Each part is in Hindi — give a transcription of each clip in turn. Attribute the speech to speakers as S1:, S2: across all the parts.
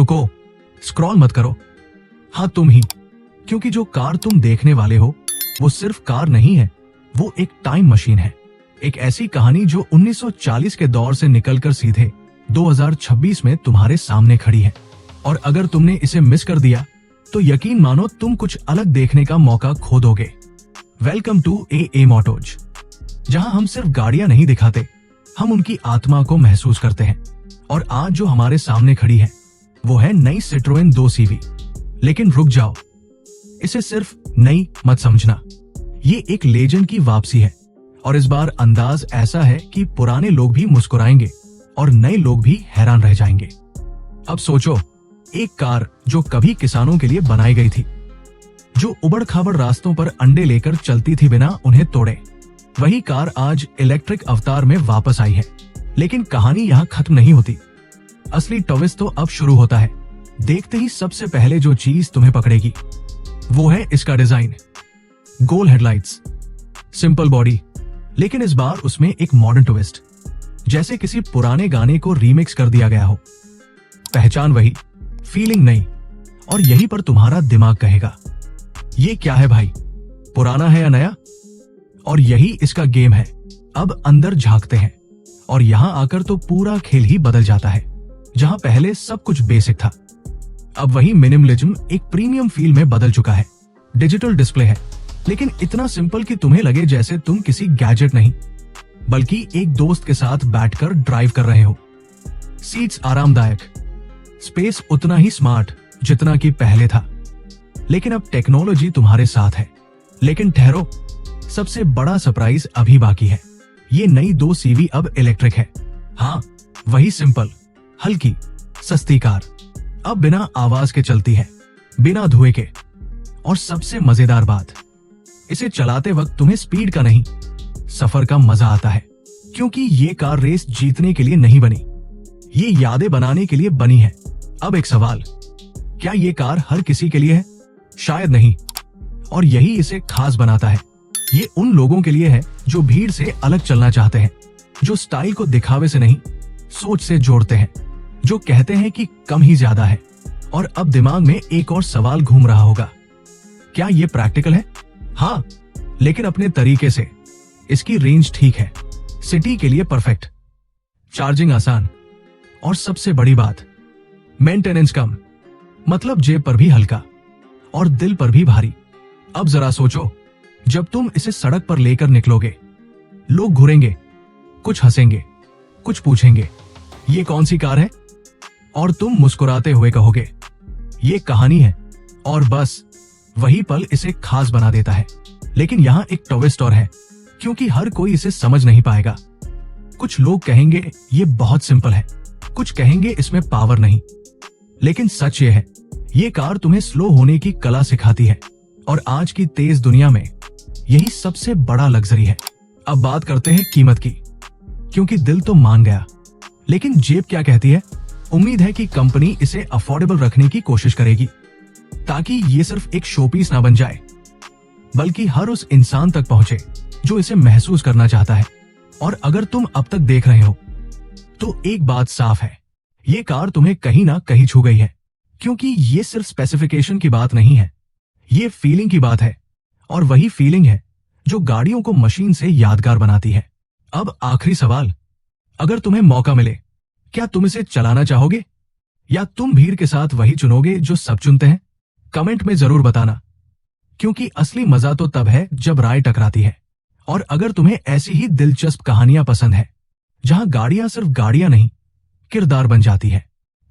S1: रुको, स्क्रॉल मत करो। हाँ तुम ही, क्योंकि जो कार तुम देखने वाले हो वो सिर्फ कार नहीं है, वो एक टाइम मशीन है। एक ऐसी कहानी जो 1940 के दौर से निकलकर सीधे 2026 में तुम्हारे सामने खड़ी है। और अगर तुमने इसे मिस कर दिया तो यकीन मानो तुम कुछ अलग देखने का मौका खो दोगे। वेलकम टू ए मोटोज, जहां हम सिर्फ गाड़ियां नहीं दिखाते, हम उनकी आत्मा को महसूस करते हैं। और आज जो हमारे सामने खड़ी है वो है नई सिट्रोएन 2CV। लेकिन रुक जाओ, इसे सिर्फ नई मत समझना, ये एक लेजेंड की वापसी है। और इस बार अंदाज ऐसा है कि पुराने लोग भी मुस्कुराएंगे और नए लोग भी हैरान रह जाएंगे। अब सोचो, एक कार जो कभी किसानों के लिए बनाई गई थी, जो उबड़ खाबड़ रास्तों पर अंडे लेकर चलती थी बिना उन्हें तोड़े, वही कार आज इलेक्ट्रिक अवतार में वापस आई है। लेकिन कहानी यहाँ खत्म नहीं होती, असली ट्विस्ट तो अब शुरू होता है। देखते ही सबसे पहले जो चीज तुम्हें पकड़ेगी वो है इसका डिजाइन। गोल हेडलाइट्स, सिंपल बॉडी, लेकिन इस बार उसमें एक मॉडर्न ट्विस्ट, जैसे किसी पुराने गाने को रीमिक्स कर दिया गया हो। पहचान वही, फीलिंग नहीं। और यहीं पर तुम्हारा दिमाग कहेगा, ये क्या है भाई, पुराना है या नया? और यही इसका गेम है। अब अंदर झांकते हैं और यहां आकर तो पूरा खेल ही बदल जाता है। जहां पहले सब कुछ बेसिक था, अब वही मिनिमलिज्म एक प्रीमियम फील में बदल चुका है। डिजिटल डिस्प्ले है, लेकिन इतना सिंपल कि तुम्हें लगे जैसे तुम किसी गैजेट नहीं बल्कि एक दोस्त के साथ बैठकर ड्राइव कर रहे हो। सीट्स आरामदायक, स्पेस उतना ही स्मार्ट जितना कि पहले था। लेकिन अब टेक्नोलॉजी तुम्हारे साथ है। लेकिन ठहरो, सबसे बड़ा सरप्राइज अभी बाकी है। ये नई 2CV अब इलेक्ट्रिक है। हाँ, वही सिंपल, हल्की, सस्ती कार अब बिना आवाज के चलती है, बिना धुएं के। और सबसे मजेदार बात, इसे चलाते वक्त तुम्हें स्पीड का नहीं, सफर का मजा आता है। क्योंकि ये कार रेस जीतने के लिए नहीं बनी, ये यादें बनाने के लिए बनी है। अब एक सवाल, क्या ये कार हर किसी के लिए है? शायद नहीं। और यही इसे खास बनाता है। ये उन लोगों के लिए है जो भीड़ से अलग चलना चाहते हैं, जो स्टाइल को दिखावे से नहीं, सोच से जोड़ते हैं, जो कहते हैं कि कम ही ज्यादा है। और अब दिमाग में एक और सवाल घूम रहा होगा, क्या ये प्रैक्टिकल है? हाँ, लेकिन अपने तरीके से। इसकी रेंज ठीक है, सिटी के लिए परफेक्ट, चार्जिंग आसान, और सबसे बड़ी बात, मेंटेनेंस कम, मतलब जेब पर भी हल्का और दिल पर भी भारी। अब जरा सोचो, जब तुम इसे सड़क पर लेकर निकलोगे, लोग घूरेंगे, कुछ हंसेंगे, कुछ पूछेंगे, ये कौन सी कार है? और तुम मुस्कुराते हुए कहोगे, ये कहानी है। और बस वही पल इसे खास बना देता है। लेकिन यहाँ एक ट्विस्ट और है, क्योंकि हर कोई इसे समझ नहीं पाएगा। कुछ लोग कहेंगे ये बहुत सिंपल है, कुछ कहेंगे इसमें पावर नहीं। लेकिन सच ये है, ये कार तुम्हें स्लो होने की कला सिखाती है। और आज की तेज दुनिया में यही सबसे बड़ा लग्जरी है। अब बात करते हैं कीमत की, क्योंकि दिल तो मान गया, लेकिन जेब क्या कहती है? उम्मीद है कि कंपनी इसे अफोर्डेबल रखने की कोशिश करेगी, ताकि ये सिर्फ एक शोपीस ना बन जाए, बल्कि हर उस इंसान तक पहुंचे जो इसे महसूस करना चाहता है। और अगर तुम अब तक देख रहे हो तो एक बात साफ है, ये कार तुम्हें कहीं ना कहीं छू गई है। क्योंकि ये सिर्फ स्पेसिफिकेशन की बात नहीं है, ये फीलिंग की बात है। और वही फीलिंग है जो गाड़ियों को मशीन से यादगार बनाती है। अब आखिरी सवाल, अगर तुम्हें मौका मिले, क्या तुम इसे चलाना चाहोगे, या तुम भीड़ के साथ वही चुनोगे जो सब चुनते हैं? कमेंट में जरूर बताना, क्योंकि असली मजा तो तब है जब राय टकराती है। और अगर तुम्हें ऐसी ही दिलचस्प कहानियां पसंद है, जहां गाड़ियां सिर्फ गाड़ियां नहीं, किरदार बन जाती है,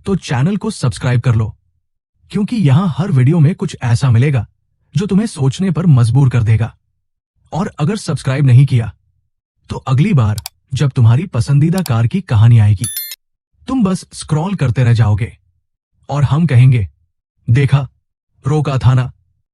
S1: तो चैनल को सब्सक्राइब कर लो, क्योंकि यहां हर वीडियो में कुछ ऐसा मिलेगा जो तुम्हें सोचने पर मजबूर कर देगा। और अगर सब्सक्राइब नहीं किया, तो अगली बार जब तुम्हारी पसंदीदा कार की कहानी आएगी, तुम बस स्क्रॉल करते रह जाओगे और हम कहेंगे, देखा, रोका था ना।